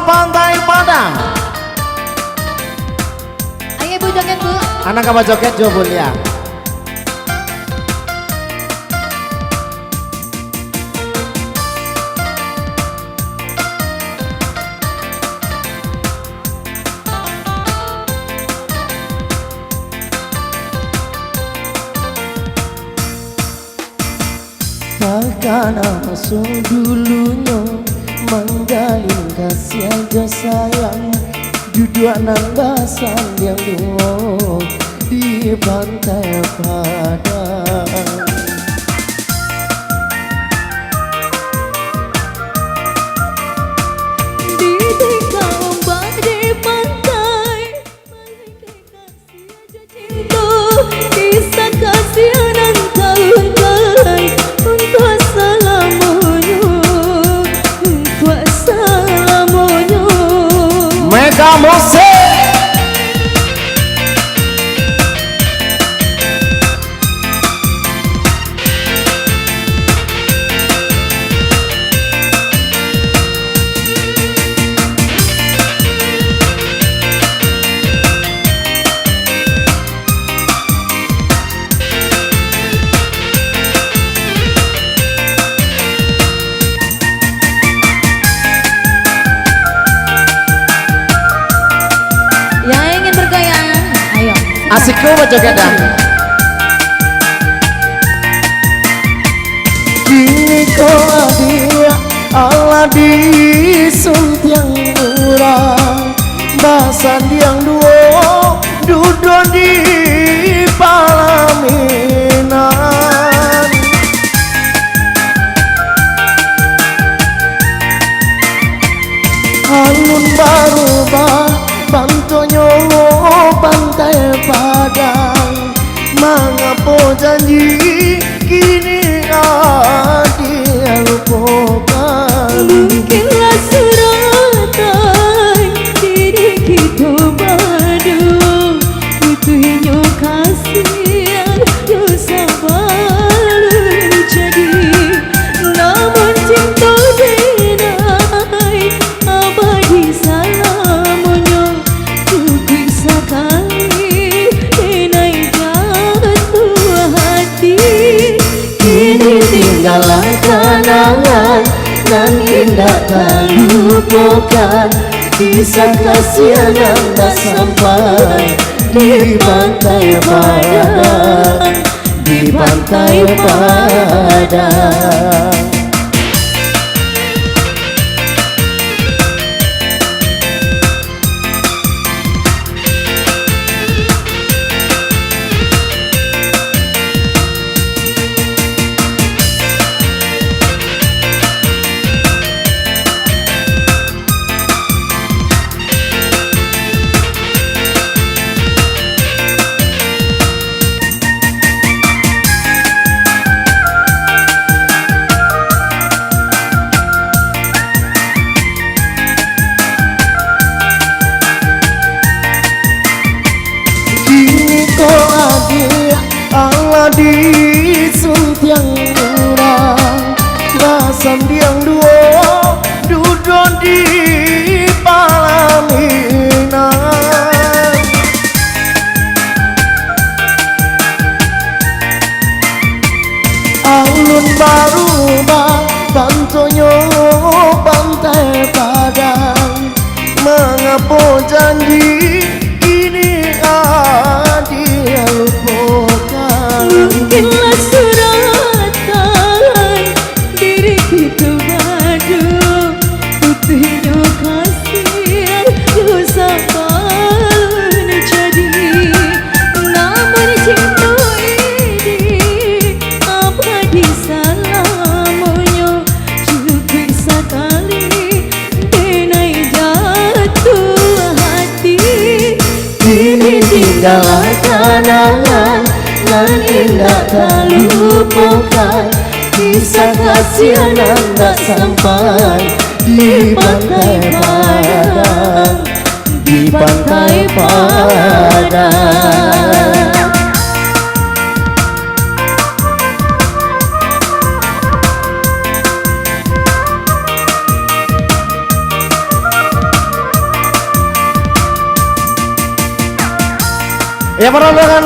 Pantai Padang. Ayo ibu joget bu. Anak apa joget jo bun ya. Takkan asuh dulunya menggalin kasih aja sayang. Duduk nang basan yang dua di pantai Padang. Ditinggal ombak di pantai, malaikat kasih aja cinta. Kisah kasihanan tahun-tahun untuk selamanya, untuk selamanya. Mega Musik. Yang ingin bergoyang, ayo. Asik lu mau joget dah. Kini kau adia Allah disuntiang murah. Basan yang dua duduk di palaminan. Alun barubah bantonyo pantai Padang. Mengapa janji kini dia lupakan. Mungkinlah suratan diri kita badu, butuhnya kasihan yo sabar jadi. Namun cinta denai abadi salamnya, cukup sekali denai jatuh hati. Kini tinggallah kenangan nan indah tak lupakan. Kisah kasihan yang tak sampai di pantai Padang, di pantai Padang. Allah disuntiang murah. Basan yang dua duduk di palaminan. Alun barubah bantonyo pantai Padang. Mengapa janji kini dia lupakan. Mungkinlah suratan diri kita badu, butuhnya kasihan yo sabar jadi. Namun cinta ini abadi salamanya, cukup sekali denai jatuh hati. Kini tinggallah kenangan nan indah tak lupakan. Kisah kasihan yang tak sampai di pantai Padang, di pantai Padang. Ya, para dengan